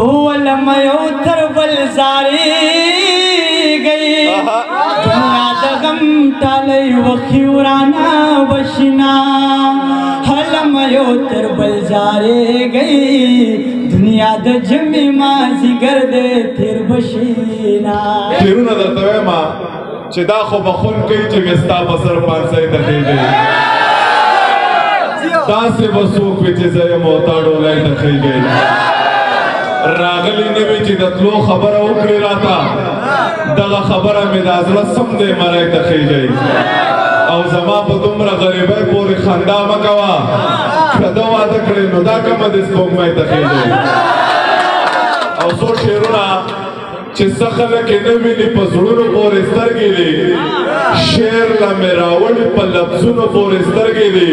ولما یوتر بلزاری گئی دنیا دا غم ٹالی وخی ورانا بشنا ولما یوتر بلزاری گئی دنیا دا جمی مازی گردے تیر بشینا تیرونا در توی ما چه دا خو بخون کئی چه مستا بسر پانسای دخی گئی دا سے بسوک وی چه زی موتاڑو لائی دخی گئی راغلی نوی چه دتلو خبر اکری راتا دغا خبر می دازلا سم دے مرائی دخی گئی او زما په دومره غریبۍ پورې خندا مه کوه که ده واده کړې نو دا کمه د سپوږمۍ ته خېږي او څو شعرونه چې څه خلک یې نه ویني په زړونو پورې سترګې دي شعر له مې راوړي په لفظونو پورې سترګې دي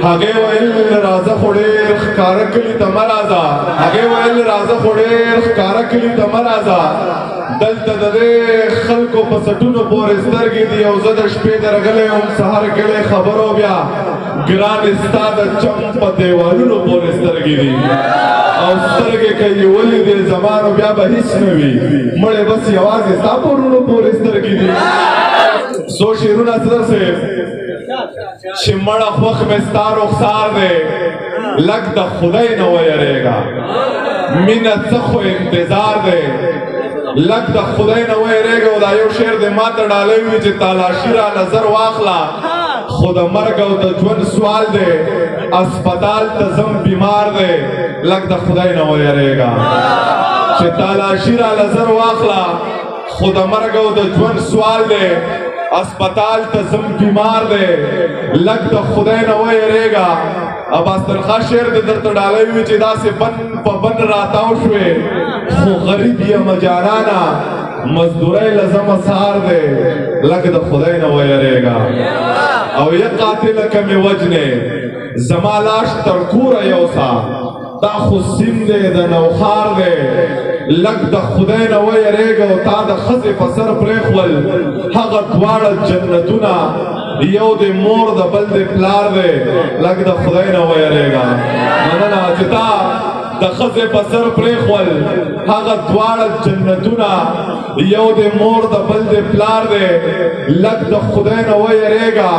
هغې ویل راځه خو ډېر ښکاره کلي ته مه راځه هغې ویل راځه خو ډېر ښکاره کلي ته مه راځه دلته د دې خلکو په سټونو پورې سترګې دي او زه د شپې درغلی یم سهار کړی خبرو بیا ګرانې ستا د چم په دیوالونو پورې سترګې دي او سترګې که یې ولیدې زما نو بیا به هېڅ نه وي مړې بس یوازې ستا په وروڼو پورې سترګې دي څو شعرونه صدر صاحب چې مړه خوښ مې ستا رخسار دی لږ د خدای نه ویرېږه مینه څه خو انتظار دی لږ د خدای نه ویرېږه او دا یو شعر دی ما ته ډالۍ وي چې تالاشي را نظر واخله خو د مرګ او د ژوند سوال دی اسپتال ته ځم بیمار دی لږ د خدای نه ویرېږه چې تالاشي را نظر واخله خو د مرګ او د ژوند سوال دی اسپتال ته ځم بیمار دی لږ د خدای نه ویرېږه عباس ترخا شعر دی درته ډالۍ وي چې داسې بن په بن راتاو شوې خو غریب یم جانانه مزدوری لزم سهار دی لږ د خدای نه ویرېږه او یک قاتله که مې وجنې زما لاش تر کوره یوسه دا خو سیم دی د نوخار دی لږ د خدای نه ویرېږه او تا د ښځې په سر پرېښول هغه دواړه جنتونه یو د مور د بل د پلار دی لږ د خدای نه ویرېږه مننه چې تا د ښځې په سر پرېښول هغه دواړه جنتونه یو د مور د بل د پلار دی لږ د خدای نه ویرېږه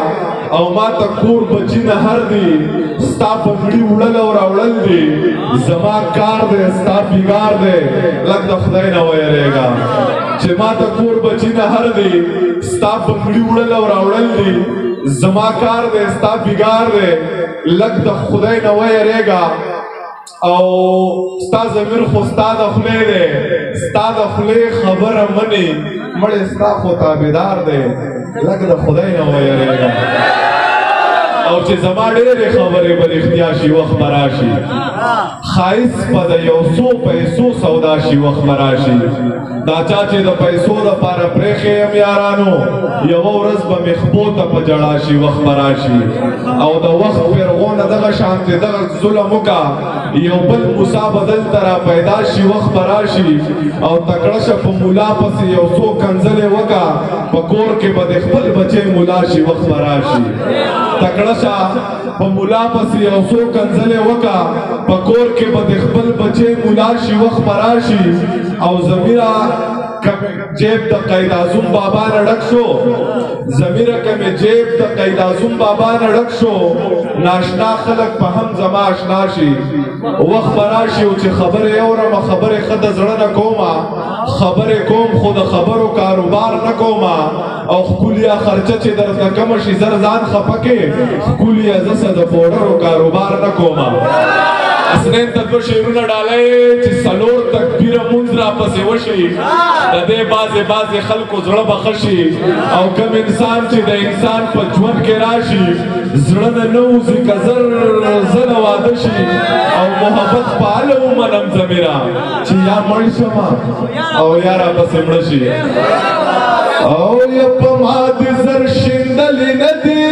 او ما ته کور بچي نه هر دي ستا پګړي وړل او راوړل دي زما کار دی ستا بیګار دی لږ د خدای نه ویرېږه چې ما ته کور بچي نه هر دي ستا پګړي وړل او راوړل دي زما کار دی ستا بیګار دی لږ د خدای نه ویرېږه او ستا ضمیر خو ستا د خولې دی ستا د خولې خبره مني مړې ستا خو تابعدار دی لږ د خدای نه ویرېږه او چې زما ډېرې خبرې به رښتیا شي وخت به راشي ښایست به د یو څو پیسو سودا شي وخت به راشي دا چا چې د پیسو دپاره پرېښې یم یارانو یوه ورځ به مې خپو ته په ژړا شي وخت به راشي او د وخت پیرغونه دغه شانتې دغه ظلم وکړه یو بل موسی به دلته را پیدا شي وخت به راشي او تکړه شه په ملا پسې یو څو کنځلې وکړه په کور کې به د خپل بچی ملا شي وخت به راشي تکړه شه په ملا پسې یو څو کنځلې وکړه په کور کې به د خپل بچی ملا شي وخت به راشي او ضمیره جیب د قید اعظم بابا نه ډک شو ضمیره که مې جیب د قید اعظم بابا نه ډک شو ناشنا خلک په هم زما اشنا شي وخت به راشي او چې خبرې اورمه خبرې ښه د زړه نه کومه خبرې کوم خو د خبرو کاروبار نه کومه او ښکليه خرچه چې درته کمه شي زر ځان خفه کې ښکليه زه څه د پوډرو کاروبار نه کومه اسنین ته دوه شعرونه ډالۍ چې څلور تکبیره مونځ راپسې وشي د دې بعضې خلکو زړه به ښه شي او کوم انسان چې د انسان په ژوند کې راشي زړه نه نه وځي که زله واده شي او محبت فعاله ومنم ضمیره چې یا مړ شمه او یا راپسې مړه شي او یا په ما دې زر شیندلې نه دي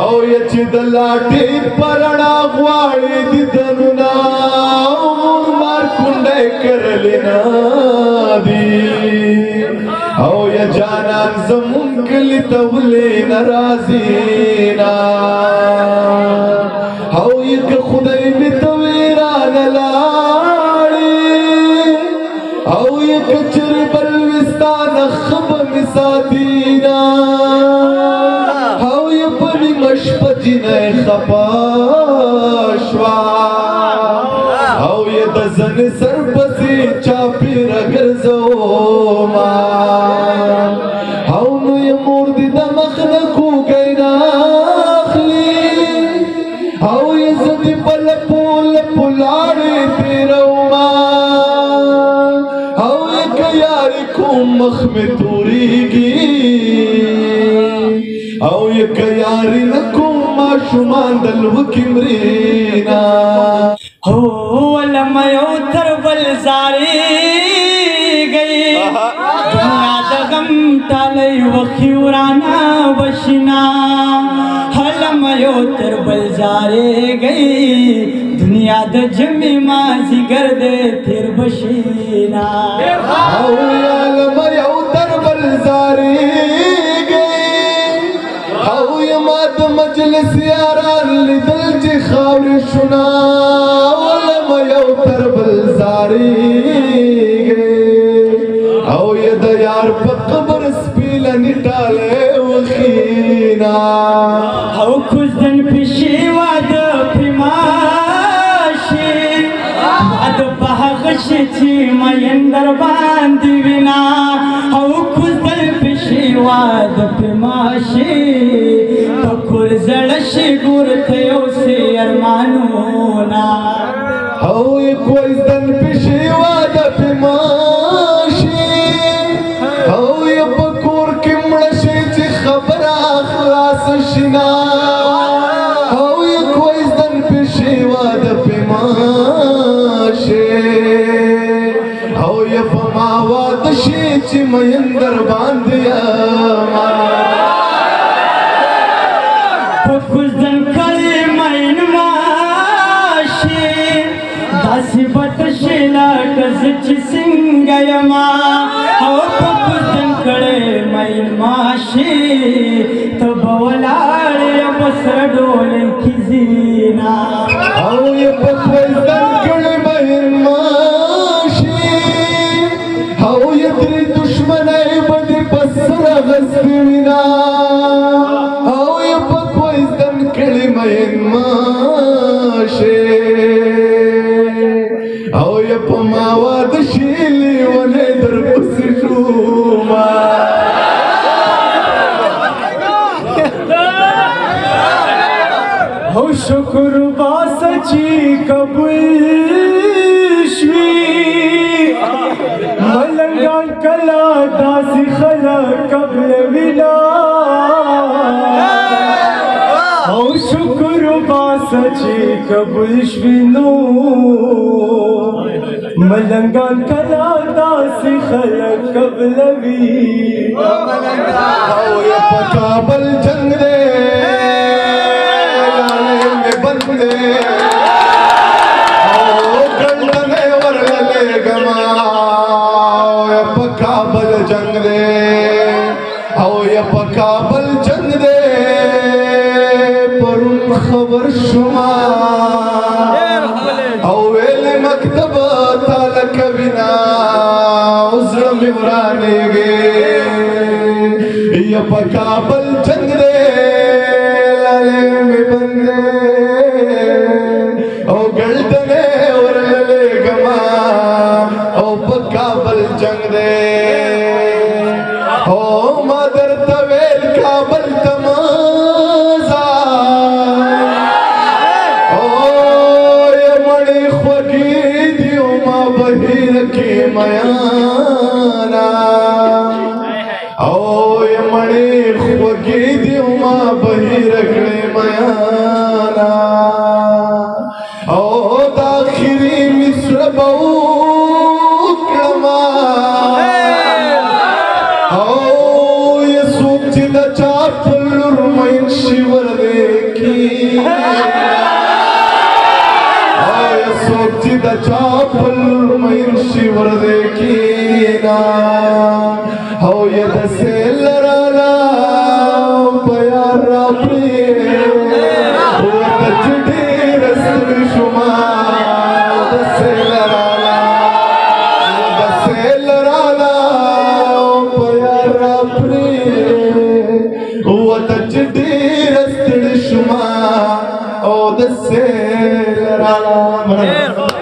او یا چې د لاټې پرڼا غواړي دیدنونه مار کونډۍ کرلې نه دي او یا جانان زمون کلي ته ولې نه راځي نه او یا که خدای می تو ویران لاړې او یې کچر بل وستان خب می ساتینا او یې په مشپ جنې خپا شوا او یې د زن سر پسې چاپی راګرځو ما او نو یې مور دې د مخ نه کوګینا او یې زدي بل پول پلاړې تیروما او یک یار کوم مخ می توريږي او یک یار کوم ما شومان دل وکمرینا هو لما یو تر بل زاري گئی دنیا د غم ټالې وخی ورانا بشنا لما یو تر بل زاري گئی دنیا د جمی مازی گردے تیر بشینا او لما یو تر بل زاري گئی او یما د مجلس یاران لیدل چې خاورې شنا لما یو تر بل زاري گئی او یې د یار په قبر سپیله نټاله وخینا او کوزدن پشي واده پماشي واده په هغه شي چې مین در باندې وینا او کوزدن پشي واده پماشي په کور زړه شي ګورته یو سي ارمانونه او کوزدن پشي واده پماشي او یې په کور کې مړه شي چې خبره خلاص شنا او یې کوزدن پشي واده پماشي او یې په ما واده شي چې مین در باندې اما په کوزدن کړي مین ماشي داسې بد شي لکه زه چې څنګه یما او په کوزدن کړي مین ماشي ته به ولاړې په سره ډولۍ کې زینا او یې په کوزدن کړي مین ماشي او یې ترې دشمنۍ به دې په سر اخیستې وینا او یې په کوزدن کړي مین ماشي او یې په ما واده شي لیونی در پسې شوما او شکر باسه چې قبول شوي ملنګان کله داسې خلک قبلوینا او شکر باسه چې قبول شوي نو ملنګان کله داسې خلک قبلوي او یې په کابل جنګ دی کابل جنگ دے پرون خبر شما او ویل مکتب تالک بنا عذر مغرانے گے یا پا کابل جنگ دے لالے میں بندے او گردنے ورلے گما او پا کابل جنگ دے او مادر تویل کابل تمازا او یمنی خوگی دیو ما بہیر کی میانا او یمنی خوگی دیو ما بہیر کی میانا او داخری مصر بوکلما چاپل مین شیور دیکھینا ہو یہ دسیل رانا پیار راپی وہ تجھے رسل لرا